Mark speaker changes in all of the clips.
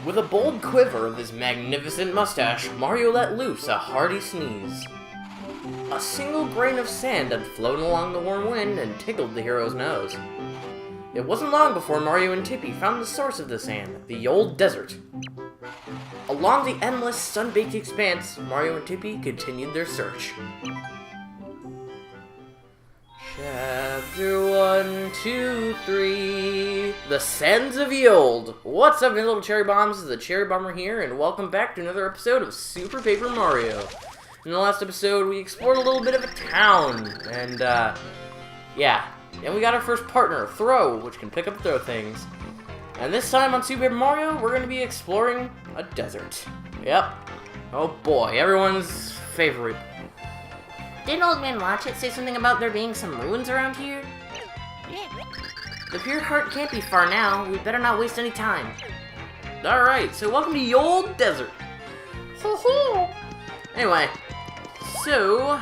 Speaker 1: With a bold quiver of his magnificent mustache, Mario let loose a hearty sneeze. A single grain of sand had flown along the warm wind and tickled the hero's nose. It wasn't long before Mario and Tippy found the source of the sand, the Yold Desert. Along the endless, sun-baked expanse, Mario and Tippy continued their search. Chapter 1, 2, 3... The Sands of Yold. What's up, little cherry bombs? This is the Cherry Bomber here, and welcome back to another episode of Super Paper Mario. In the last episode, we explored a little bit of a town, and, yeah. And we got our first partner, Throw, which can pick up and throw things. And this time on Super Paper Mario, we're going to be exploring a desert. Yep. Oh boy, everyone's favorite.
Speaker 2: Didn't Old Man Watch-It say something about there being some ruins around here? The Pure Heart can't be far now. We better not waste any time.
Speaker 1: Alright, so welcome to Yold Desert. Anyway, so,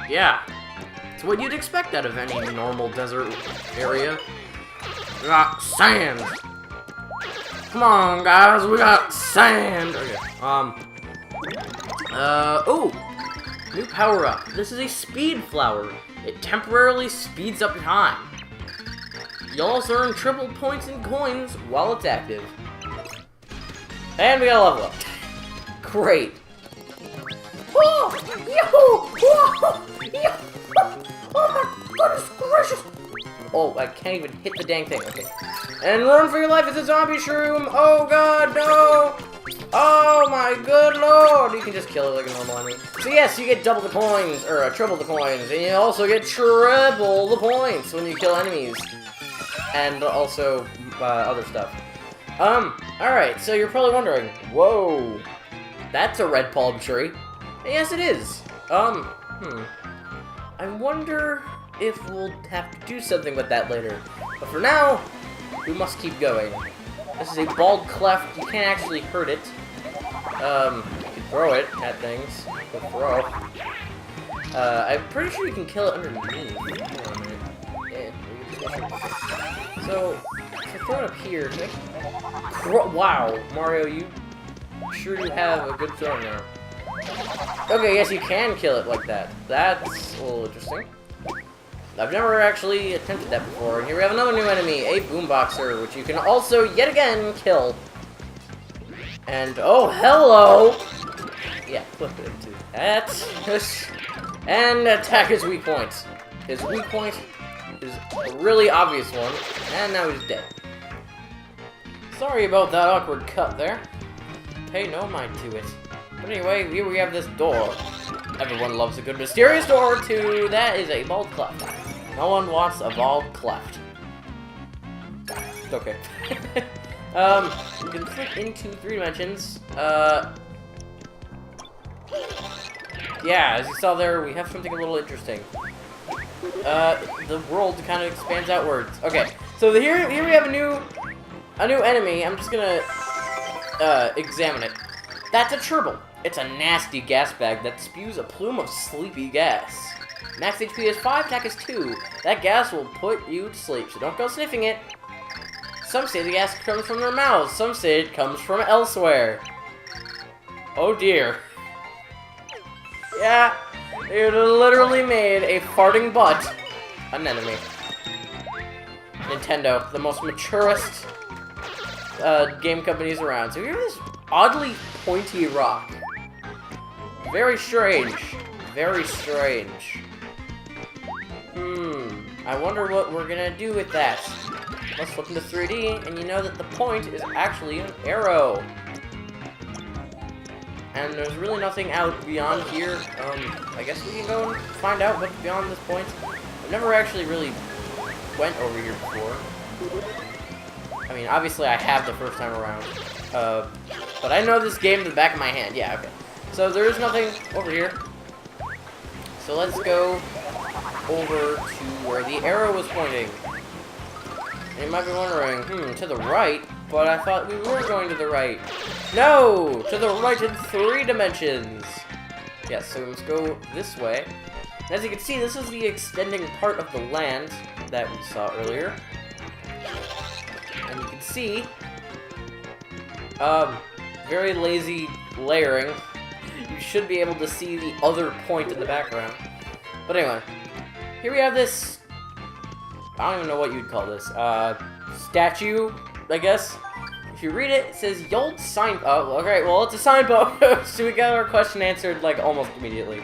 Speaker 1: yeah. It's what you'd expect out of any normal desert area. We got sand. Come on, guys, we got sand. Okay, oh, new power-up. This is a speed flower. It temporarily speeds up time. You'll also earn triple points and coins while it's active. And we got a level up. Great.
Speaker 2: Oh, oh my goodness gracious!
Speaker 1: Oh, I can't even hit the dang thing. Okay. And run for your life, it's a zombie shroom! Oh god, no! Oh my good lord! You can just kill it like a normal enemy. So yes, you get double the coins, or triple the coins, and you also get triple the points when you kill enemies. And also, other stuff. Alright, so you're probably wondering, whoa, that's a red palm tree. And yes, it is. I wonder if we'll have to do something with that later. But for now, we must keep going. This is a bald cleft. You can't actually hurt it. You can throw it at things. With throw. I'm pretty sure you can kill it underneath. Hold on a minute. Yeah. So, if I throw it up here, wow, Mario, you sure do have a good throwing arm. Okay, yes, you can kill it like that. That's a little interesting. I've never actually attempted that before. And here we have another new enemy, a boomboxer, which you can also, yet again, kill. And, oh, hello! Yeah, flip it into that. And attack his weak point. His weak point is a really obvious one. And now he's dead. Sorry about that awkward cut there. Pay no mind to it. But anyway, here we have this door. Everyone loves a good mysterious door, too. That is a bald cleft. No one wants a bald cleft. Okay. You can flip into 3 dimensions. Yeah, as you saw there, we have something a little interesting. The world kind of expands outwards. Okay, so here we have a new enemy. I'm just gonna examine it. That's a Turble. It's a nasty gas bag that spews a plume of sleepy gas. Max HP is 5, attack is 2. That gas will put you to sleep, so don't go sniffing it. Some say the gas comes from their mouths, some say it comes from elsewhere. Oh dear. Yeah, it literally made a farting butt an enemy. Nintendo, the most maturest game companies around. So here's this oddly pointy rock. Very strange. Very strange. I wonder what we're gonna do with that. Let's flip into 3D, and you know that the point is actually an arrow. And there's really nothing out beyond here. I guess we can go and find out what's beyond this point. I've never actually really went over here before. I mean, obviously I have the first time around. But I know this game to the back of my hand. Yeah, okay. So there is nothing over here. So let's go over to where the arrow was pointing. And you might be wondering, to the right? But I thought we were going to the right. No! To the right in 3 dimensions! Yes, so we must go this way. And as you can see, this is the extending part of the land that we saw earlier. And you can see Very lazy layering. You should be able to see the other point in the background. But anyway, here we have this, I don't even know what you'd call this, statue, I guess. If you read it, it says Yold sign. Oh, okay, well, it's a signpost. So we got our question answered, like, almost immediately.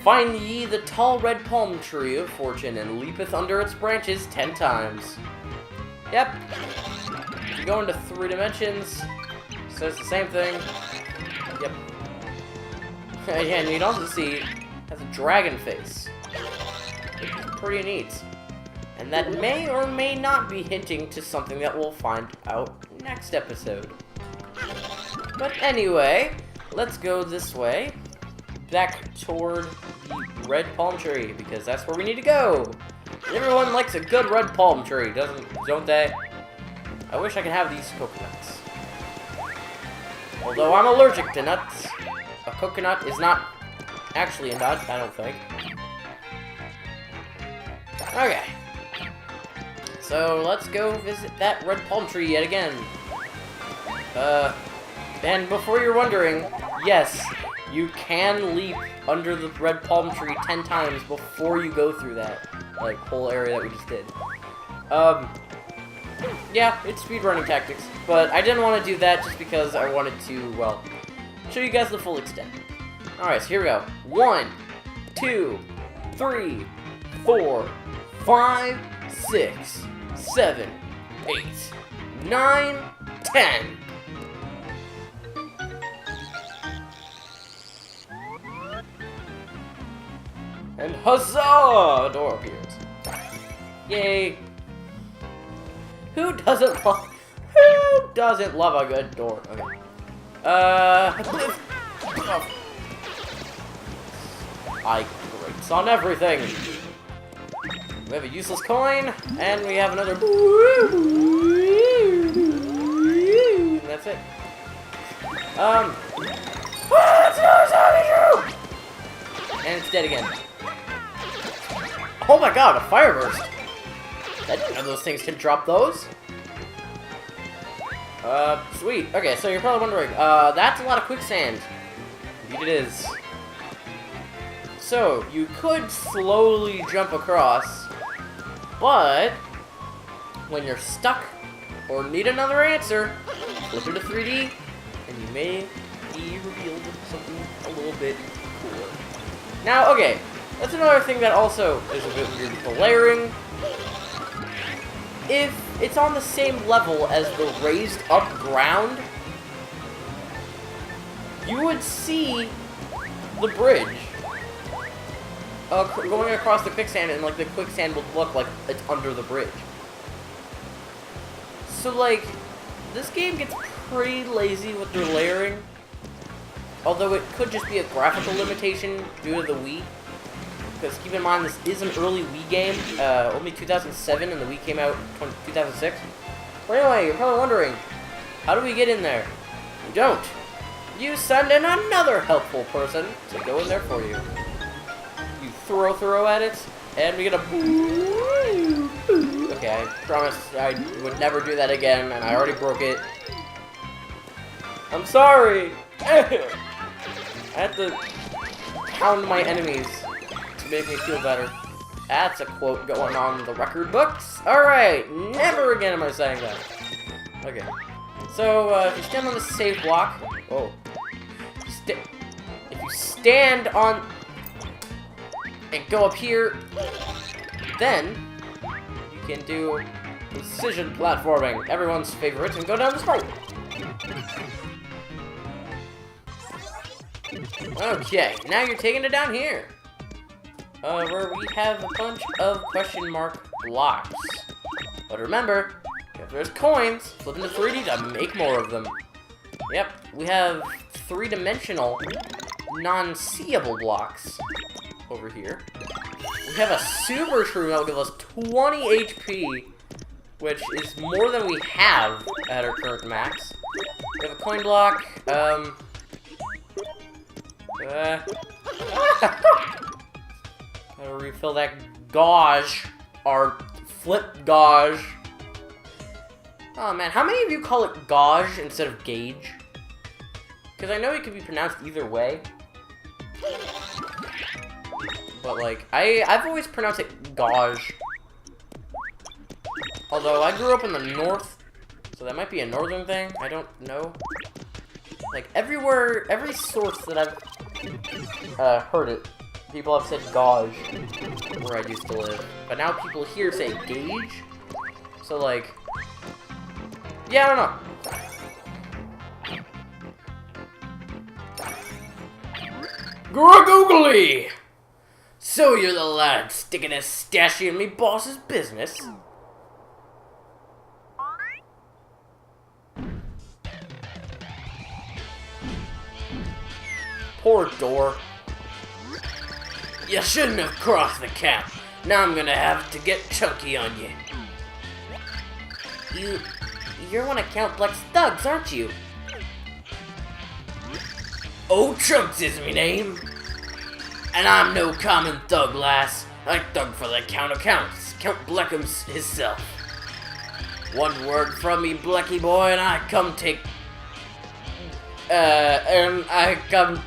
Speaker 1: Find ye the tall red palm tree of fortune and leapeth under its branches 10 times. Yep. If you go into 3 dimensions, it says the same thing. Yep. Yeah, and you'd also see it has a dragon face. Which is pretty neat. And that may or may not be hinting to something that we'll find out next episode. But anyway, let's go this way. Back toward the red palm tree, because that's where we need to go. Everyone likes a good red palm tree, don't they? I wish I could have these coconuts. Although I'm allergic to nuts. A coconut is not actually a nut, I don't think. Okay. So let's go visit that red palm tree yet again. And before you're wondering, yes, you can leap under the red palm tree 10 times before you go through that, like, whole area that we just did. Yeah, it's speedrunning tactics, but I didn't want to do that just because I wanted to, well, show you guys the full extent. Alright, so here we go. 1, 2, 3, 4, 5, 6, 7, 8, 9, 10. And huzzah! A door appears. Yay! Who doesn't love a good door? Okay. I grates on everything. We have a useless coin, and we have another. And that's it. And it's dead again. Oh my god, a fire burst! I didn't know those things can drop those. Sweet. Okay, so you're probably wondering, that's a lot of quicksand. Indeed it is. So, you could slowly jump across, but when you're stuck or need another answer, flip into 3D, and you may be revealed with something a little bit cooler. Now, okay, that's another thing that also is a bit weird with the layering. If it's on the same level as the raised up ground, you would see the bridge going across the quicksand, and like the quicksand would look like it's under the bridge. So like, this game gets pretty lazy with their layering. Although it could just be a graphical limitation due to the Wii. Because keep in mind, this is an early Wii game, only 2007, and the Wii came out 2006. But anyway, you're probably wondering, how do we get in there? You don't. You send in another helpful person to go in there for you. You throw at it, and we get a boo. Okay, I promise I would never do that again, and I already broke it. I'm sorry! I had to pound my enemies to make me feel better. That's a quote going on the record books. Alright, never again am I saying that. Okay. So, if you stand on the save block... Oh. If you stand on... and go up here, then you can do precision platforming, everyone's favorite, and go down this pipe. Okay, now you're taking it down here, where we have a bunch of question mark blocks. But remember, if there's coins, flip into 3D to make more of them. Yep, we have 3-dimensional, non-seeable blocks over here. We have a super shroom that will give us 20 HP, which is more than we have at our current max. We have a coin block, gotta refill that gauge, our flip gauge. Oh man, how many of you call it gauge instead of gauge? Because I know it could be pronounced either way. But like, I've always pronounced it gauge. Although I grew up in the north, so that might be a northern thing. I don't know. Like everywhere, every source that I've heard it, people have said gauge where I used to live. But now people here say gauge. So like, yeah, I don't know. Grugoogly! So you're the lad sticking a stashy in me boss's business? Poor door. You shouldn't have crossed the cap. Now I'm gonna have to get chunky on you. You're one of Count Black's thugs, aren't you? Old Chunks is me name. And I'm no common thug, lass. I thug for the Count of Counts, Count Blackham's hisself. One word from me, Blacky boy, and I come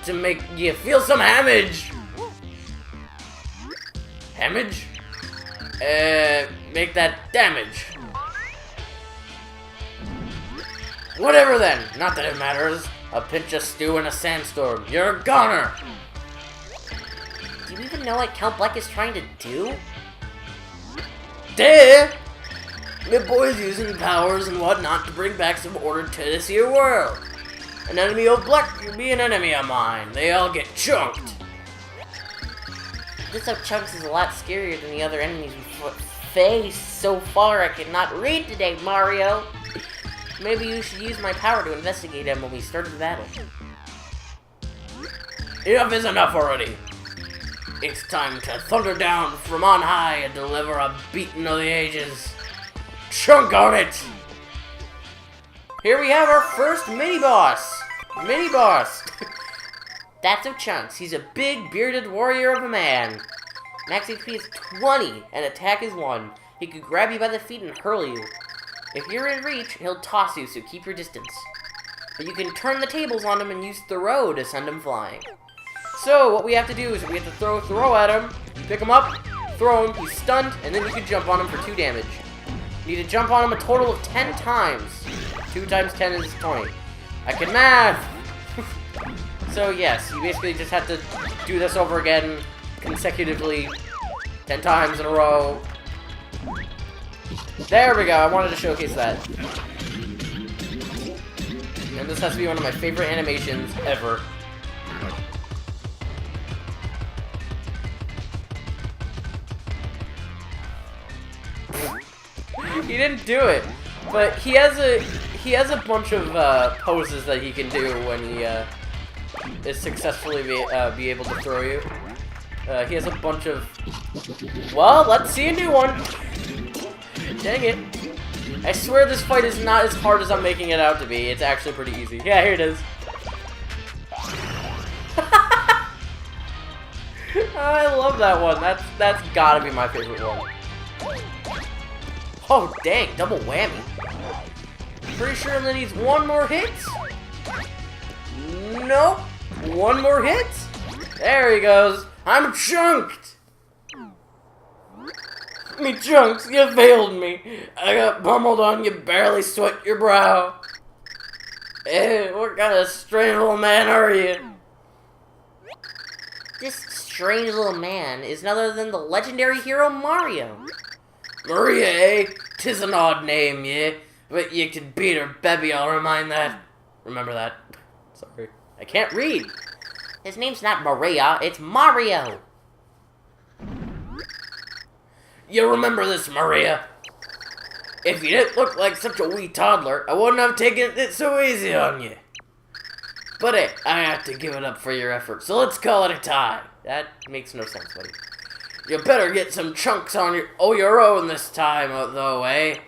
Speaker 1: to make you feel some damage. Damage? Make that damage. Whatever then, not that it matters. A pinch of stew in a sandstorm. You're a goner!
Speaker 2: Do you even know what Count Black is trying to do?
Speaker 1: Duh! Me boy's using powers and whatnot to bring back some order to this here world. An enemy of Black could be an enemy of mine. They all get chunked.
Speaker 2: This of Chunks is a lot scarier than the other enemies we've faced so far. I cannot read today, Mario. Maybe you should use my power to investigate him when we start the battle.
Speaker 1: Enough is enough already. It's time to thunder down from on high and deliver a beating of the ages. Chunk on it! Here we have our first mini-boss. Mini-boss.
Speaker 2: That's of Chunks. He's a big, bearded warrior of a man. Max HP is 20, and attack is 1. He could grab you by the feet and hurl you. If you're in reach, he'll toss you, so keep your distance. But you can turn the tables on him and use throw to send him flying.
Speaker 1: So, what we have to do is we have to throw at him, you pick him up, throw him, he's stunned, and then you can jump on him for 2 damage. You need to jump on him a total of 10 times. 2 times 10 is 20. I can math! So yes, you basically just have to do this over again, consecutively, 10 times in a row. There we go, I wanted to showcase that. And this has to be one of my favorite animations ever. He didn't do it, but he has a bunch of poses that he can do when he is successfully be able to throw you. He has a bunch of. Well, let's see a new one. Dang it! I swear this fight is not as hard as I'm making it out to be. It's actually pretty easy. Yeah, here it is. I love that one. That's gotta be my favorite one. Oh dang, double whammy. Pretty sure that needs 1 more hit. Nope. 1 more hit. There he goes. I'm chunked. Me chunks, you failed me. I got pummeled on, you barely sweat your brow. Hey, what kind of strange little man are you?
Speaker 2: This strange little man is none other than the legendary hero Mario.
Speaker 1: Maria, eh? 'Tis an odd name, yeah. But you can beat her, Bebby, I'll remember that. Sorry. I can't read.
Speaker 2: His name's not Maria, it's Mario.
Speaker 1: You remember this, Maria? If you didn't look like such a wee toddler, I wouldn't have taken it so easy on you. But hey, I have to give it up for your effort, so let's call it a tie. That makes no sense, buddy. You better get some chunks on your own this time, though, eh?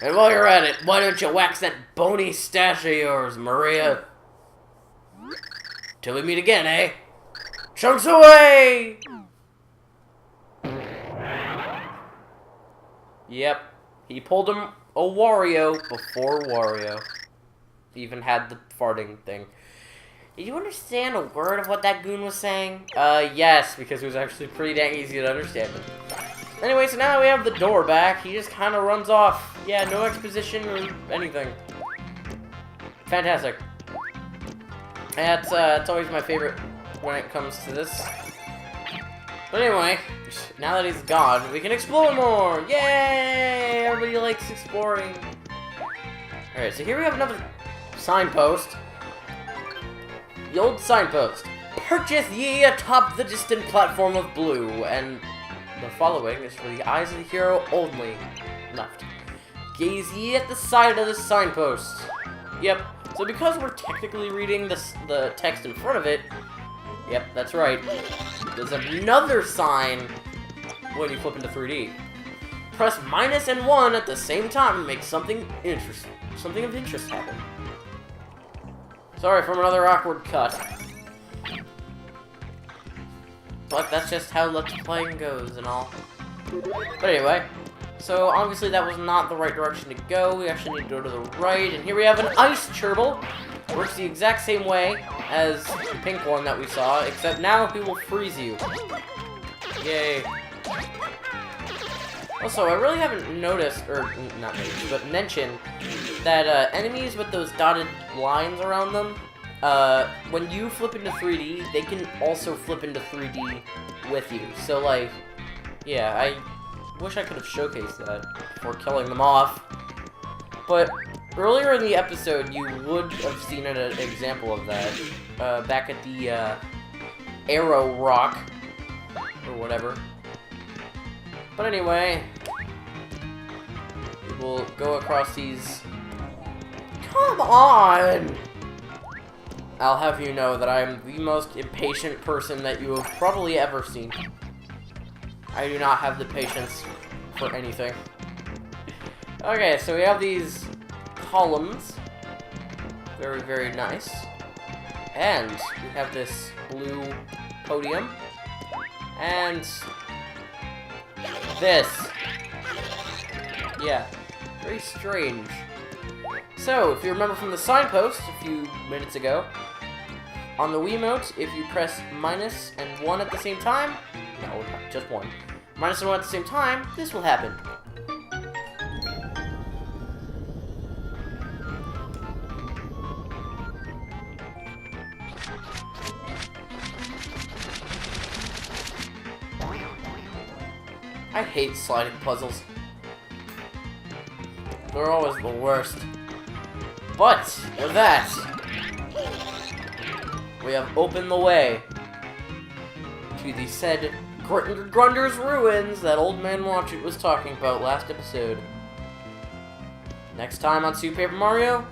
Speaker 1: And while you're at it, why don't you wax that bony stash of yours, Maria? Till we meet again, eh? Chunks away! Yep, he pulled him a Wario before Wario even had the farting thing.
Speaker 2: Did you understand a word of what that goon was saying?
Speaker 1: Yes, because it was actually pretty dang easy to understand it. Anyway, so now that we have the door back, he just kind of runs off. Yeah, no exposition or anything. Fantastic. And it's always my favorite when it comes to this. But anyway, now that he's gone, we can explore more! Yay! Everybody likes exploring. Alright, so here we have another signpost. The old signpost. Purchase ye atop the distant platform of blue, and the following is for the eyes of the hero only. Left. Gaze ye at the side of the signpost. Yep. So because we're technically reading the text in front of it, yep, that's right. There's another sign when you flip into 3D. Press minus and 1 at the same time to make something of interest happen. Sorry for another awkward cut. But that's just how Let's Playing goes and all. But anyway, so obviously that was not the right direction to go. We actually need to go to the right, and here we have an ice gerbil. Works the exact same way as the pink one that we saw, except now he will freeze you. Yay. Also, I really haven't noticed, or not noticed, but mentioned that enemies with those dotted lines around them, when you flip into 3D, they can also flip into 3D with you. So, like, yeah, I wish I could have showcased that before killing them off. But earlier in the episode, you would have seen an example of that back at the Arrow Rock, or whatever. But anyway, we will go across these. Come on! I'll have you know that I am the most impatient person that you have probably ever seen. I do not have the patience for anything. Okay, so we have these columns. Very, very nice. And we have this blue podium. And this. Yeah, very strange. So, if you remember from the signpost a few minutes ago, on the Wiimote, if you press minus and 1 at the same time, no, just 1. Minus and 1 at the same time, this will happen. I hate sliding puzzles. They're always the worst. But, with that, we have opened the way to the said Grunder's Ruins that Old Man Watch-It was talking about last episode. Next time on Super Paper Mario,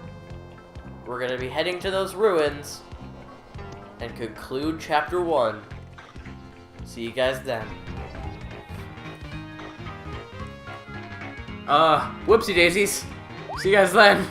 Speaker 1: we're going to be heading to those ruins and conclude Chapter 1. See you guys then. Whoopsie daisies. See you guys then.